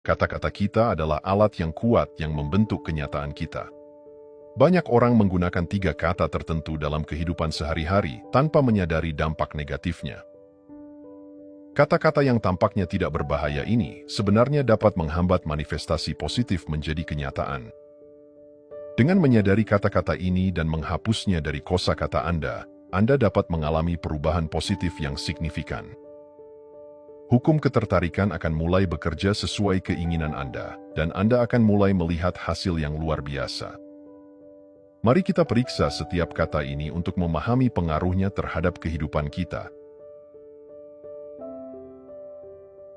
Kata-kata kita adalah alat yang kuat yang membentuk kenyataan kita. Banyak orang menggunakan 3 kata tertentu dalam kehidupan sehari-hari tanpa menyadari dampak negatifnya. Kata-kata yang tampaknya tidak berbahaya ini sebenarnya dapat menghambat manifestasi positif menjadi kenyataan. Dengan menyadari kata-kata ini dan menghapusnya dari kosakata Anda dapat mengalami perubahan positif yang signifikan. Hukum ketertarikan akan mulai bekerja sesuai keinginan Anda, dan Anda akan mulai melihat hasil yang luar biasa. Mari kita periksa setiap kata ini untuk memahami pengaruhnya terhadap kehidupan kita.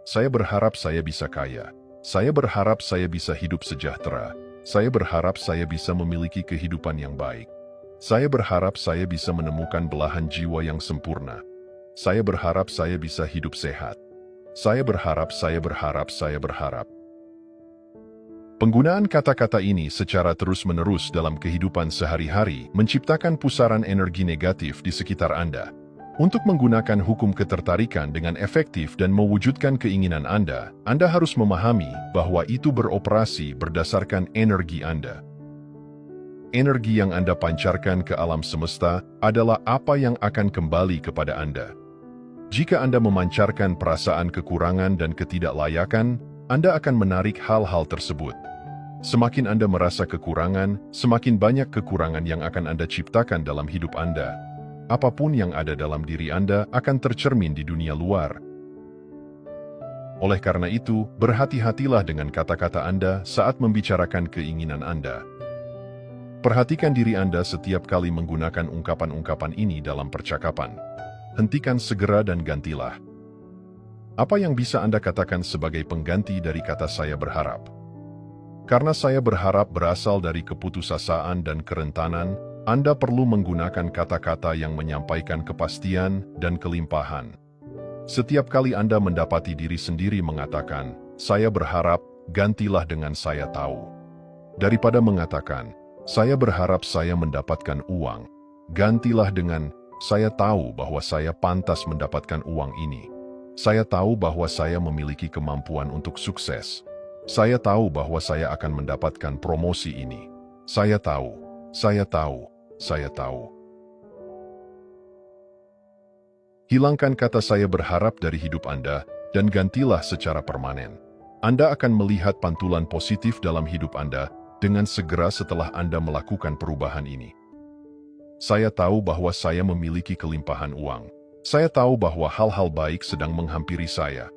Saya berharap saya bisa kaya. Saya berharap saya bisa hidup sejahtera. Saya berharap saya bisa memiliki kehidupan yang baik. Saya berharap saya bisa menemukan belahan jiwa yang sempurna. Saya berharap saya bisa hidup sehat. Saya berharap. Penggunaan kata-kata ini secara terus-menerus dalam kehidupan sehari-hari menciptakan pusaran energi negatif di sekitar Anda. Untuk menggunakan hukum ketertarikan dengan efektif dan mewujudkan keinginan Anda harus memahami bahwa itu beroperasi berdasarkan energi Anda. Energi yang Anda pancarkan ke alam semesta adalah apa yang akan kembali kepada Anda. Jika Anda memancarkan perasaan kekurangan dan ketidaklayakan, Anda akan menarik hal-hal tersebut. Semakin Anda merasa kekurangan, semakin banyak kekurangan yang akan Anda ciptakan dalam hidup Anda. Apapun yang ada dalam diri Anda akan tercermin di dunia luar. Oleh karena itu, berhati-hatilah dengan kata-kata Anda saat membicarakan keinginan Anda. Perhatikan diri Anda setiap kali menggunakan ungkapan-ungkapan ini dalam percakapan. Hentikan segera dan gantilah. Apa yang bisa Anda katakan sebagai pengganti dari kata "saya berharap"? Karena saya berharap berasal dari keputusasaan dan kerentanan, Anda perlu menggunakan kata-kata yang menyampaikan kepastian dan kelimpahan. Setiap kali Anda mendapati diri sendiri mengatakan, "Saya berharap," gantilah dengan "saya tahu." Daripada mengatakan, "Saya berharap saya mendapatkan uang," gantilah dengan, "Saya tahu bahwa saya pantas mendapatkan uang ini. Saya tahu bahwa saya memiliki kemampuan untuk sukses. Saya tahu bahwa saya akan mendapatkan promosi ini. Saya tahu, saya tahu, saya tahu." Hilangkan kata "saya berharap" dari hidup Anda dan gantilah secara permanen. Anda akan melihat pantulan positif dalam hidup Anda dengan segera setelah Anda melakukan perubahan ini. Saya tahu bahwa saya memiliki kelimpahan uang. Saya tahu bahwa hal-hal baik sedang menghampiri saya.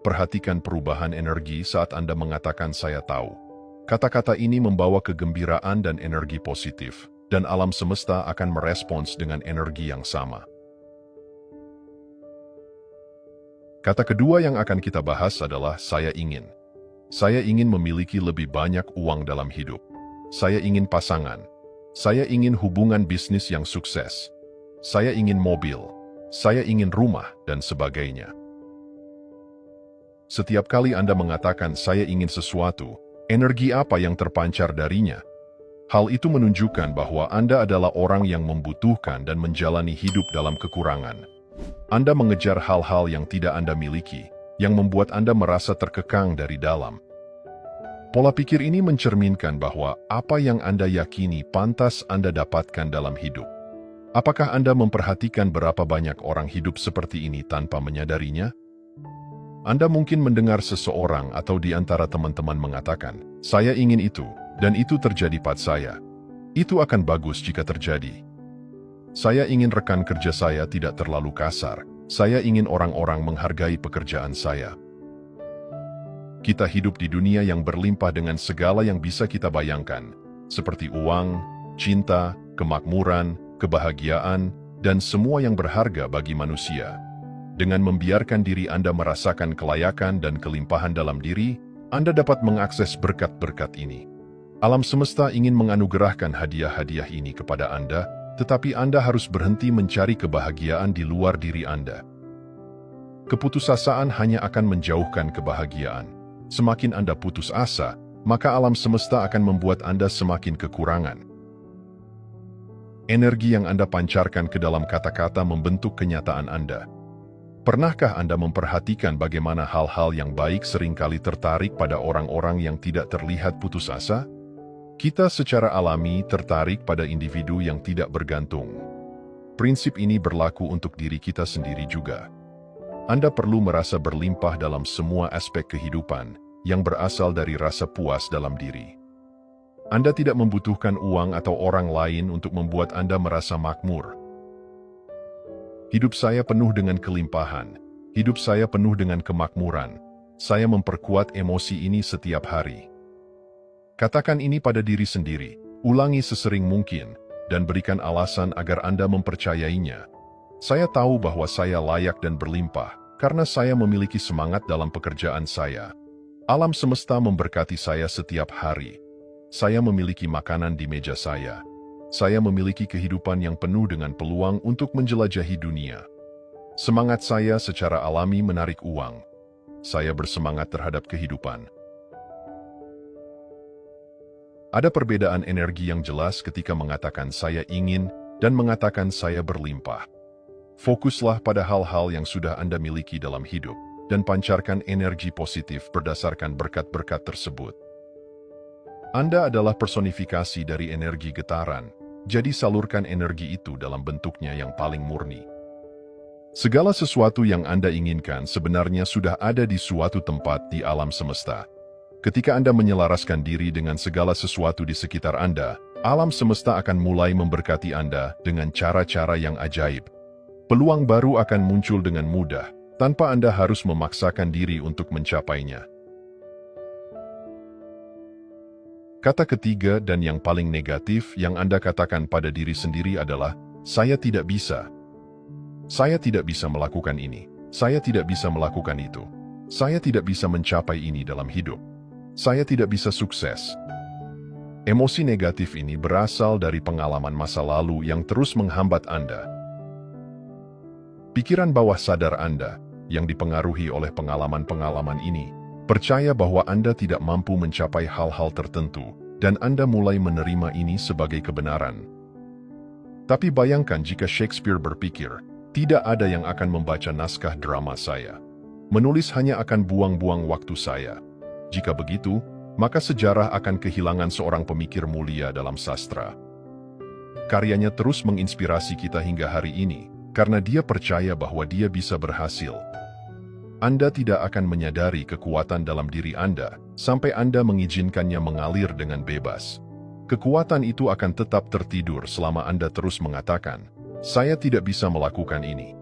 Perhatikan perubahan energi saat Anda mengatakan "saya tahu." Kata-kata ini membawa kegembiraan dan energi positif, dan alam semesta akan merespons dengan energi yang sama. Kata kedua yang akan kita bahas adalah "saya ingin." Saya ingin memiliki lebih banyak uang dalam hidup. Saya ingin pasangan. Saya ingin hubungan bisnis yang sukses. Saya ingin mobil. Saya ingin rumah, dan sebagainya. Setiap kali Anda mengatakan "saya ingin sesuatu," energi apa yang terpancar darinya? Hal itu menunjukkan bahwa Anda adalah orang yang membutuhkan dan menjalani hidup dalam kekurangan. Anda mengejar hal-hal yang tidak Anda miliki, yang membuat Anda merasa terkekang dari dalam. Pola pikir ini mencerminkan bahwa apa yang Anda yakini pantas Anda dapatkan dalam hidup. Apakah Anda memperhatikan berapa banyak orang hidup seperti ini tanpa menyadarinya? Anda mungkin mendengar seseorang atau di antara teman-teman mengatakan, "Saya ingin itu, dan itu terjadi pada saya. Itu akan bagus jika terjadi. Saya ingin rekan kerja saya tidak terlalu kasar. Saya ingin orang-orang menghargai pekerjaan saya." Kita hidup di dunia yang berlimpah dengan segala yang bisa kita bayangkan, seperti uang, cinta, kemakmuran, kebahagiaan, dan semua yang berharga bagi manusia. Dengan membiarkan diri Anda merasakan kelayakan dan kelimpahan dalam diri, Anda dapat mengakses berkat-berkat ini. Alam semesta ingin menganugerahkan hadiah-hadiah ini kepada Anda, tetapi Anda harus berhenti mencari kebahagiaan di luar diri Anda. Keputusasaan hanya akan menjauhkan kebahagiaan. Semakin Anda putus asa, maka alam semesta akan membuat Anda semakin kekurangan. Energi yang Anda pancarkan ke dalam kata-kata membentuk kenyataan Anda. Pernahkah Anda memperhatikan bagaimana hal-hal yang baik seringkali tertarik pada orang-orang yang tidak terlihat putus asa? Kita secara alami tertarik pada individu yang tidak bergantung. Prinsip ini berlaku untuk diri kita sendiri juga. Anda perlu merasa berlimpah dalam semua aspek kehidupan yang berasal dari rasa puas dalam diri. Anda tidak membutuhkan uang atau orang lain untuk membuat Anda merasa makmur. Hidup saya penuh dengan kelimpahan. Hidup saya penuh dengan kemakmuran. Saya memperkuat emosi ini setiap hari. Katakan ini pada diri sendiri, ulangi sesering mungkin, dan berikan alasan agar Anda mempercayainya. Saya tahu bahwa saya layak dan berlimpah, karena saya memiliki semangat dalam pekerjaan saya. Alam semesta memberkati saya setiap hari. Saya memiliki makanan di meja saya. Saya memiliki kehidupan yang penuh dengan peluang untuk menjelajahi dunia. Semangat saya secara alami menarik uang. Saya bersemangat terhadap kehidupan. Ada perbedaan energi yang jelas ketika mengatakan saya ingin dan mengatakan saya berlimpah. Fokuslah pada hal-hal yang sudah Anda miliki dalam hidup dan pancarkan energi positif berdasarkan berkat-berkat tersebut. Anda adalah personifikasi dari energi getaran, jadi salurkan energi itu dalam bentuknya yang paling murni. Segala sesuatu yang Anda inginkan sebenarnya sudah ada di suatu tempat di alam semesta. Ketika Anda menyelaraskan diri dengan segala sesuatu di sekitar Anda, alam semesta akan mulai memberkati Anda dengan cara-cara yang ajaib. Peluang baru akan muncul dengan mudah, tanpa Anda harus memaksakan diri untuk mencapainya. Kata ketiga dan yang paling negatif yang Anda katakan pada diri sendiri adalah, saya tidak bisa. Saya tidak bisa melakukan ini. Saya tidak bisa melakukan itu. Saya tidak bisa mencapai ini dalam hidup. Saya tidak bisa sukses. Emosi negatif ini berasal dari pengalaman masa lalu yang terus menghambat Anda. Pikiran bawah sadar Anda, yang dipengaruhi oleh pengalaman-pengalaman ini, percaya bahwa Anda tidak mampu mencapai hal-hal tertentu, dan Anda mulai menerima ini sebagai kebenaran. Tapi bayangkan jika Shakespeare berpikir, tidak ada yang akan membaca naskah drama saya. Menulis hanya akan buang-buang waktu saya. Jika begitu, maka sejarah akan kehilangan seorang pemikir mulia dalam sastra. Karyanya terus menginspirasi kita hingga hari ini, karena dia percaya bahwa dia bisa berhasil. Anda tidak akan menyadari kekuatan dalam diri Anda sampai Anda mengizinkannya mengalir dengan bebas. Kekuatan itu akan tetap tertidur selama Anda terus mengatakan, saya tidak bisa melakukan ini.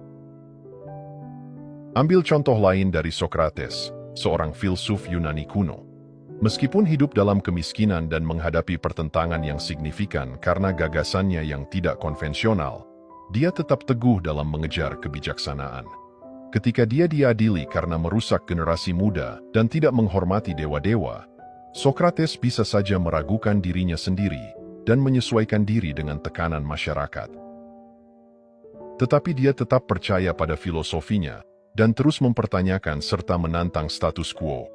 Ambil contoh lain dari Socrates, seorang filsuf Yunani kuno. Meskipun hidup dalam kemiskinan dan menghadapi pertentangan yang signifikan karena gagasannya yang tidak konvensional, dia tetap teguh dalam mengejar kebijaksanaan. Ketika dia diadili karena merusak generasi muda dan tidak menghormati dewa-dewa, Socrates bisa saja meragukan dirinya sendiri dan menyesuaikan diri dengan tekanan masyarakat. Tetapi dia tetap percaya pada filosofinya dan terus mempertanyakan serta menantang status quo.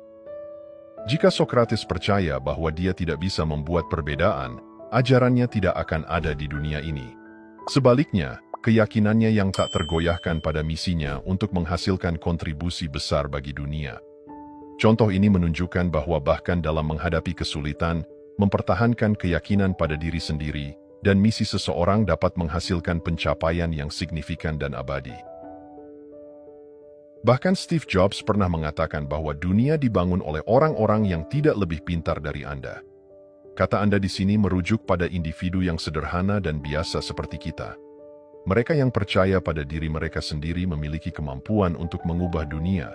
Jika Socrates percaya bahwa dia tidak bisa membuat perbedaan, ajarannya tidak akan ada di dunia ini. Sebaliknya, keyakinannya yang tak tergoyahkan pada misinya untuk menghasilkan kontribusi besar bagi dunia. Contoh ini menunjukkan bahwa bahkan dalam menghadapi kesulitan, mempertahankan keyakinan pada diri sendiri, dan misi seseorang dapat menghasilkan pencapaian yang signifikan dan abadi. Bahkan Steve Jobs pernah mengatakan bahwa dunia dibangun oleh orang-orang yang tidak lebih pintar dari Anda. Kata Anda di sini merujuk pada individu yang sederhana dan biasa seperti kita. Mereka yang percaya pada diri mereka sendiri memiliki kemampuan untuk mengubah dunia.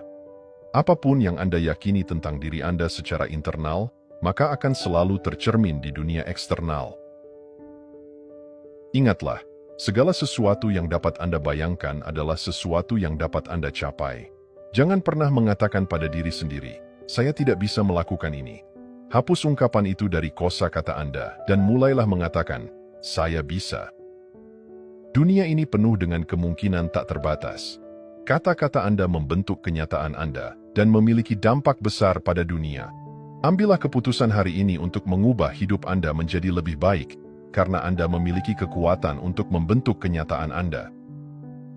Apapun yang Anda yakini tentang diri Anda secara internal, maka akan selalu tercermin di dunia eksternal. Ingatlah, segala sesuatu yang dapat Anda bayangkan adalah sesuatu yang dapat Anda capai. Jangan pernah mengatakan pada diri sendiri, saya tidak bisa melakukan ini. Hapus ungkapan itu dari kosakata Anda dan mulailah mengatakan, saya bisa. Dunia ini penuh dengan kemungkinan tak terbatas. Kata-kata Anda membentuk kenyataan Anda dan memiliki dampak besar pada dunia. Ambillah keputusan hari ini untuk mengubah hidup Anda menjadi lebih baik, karena Anda memiliki kekuatan untuk membentuk kenyataan Anda.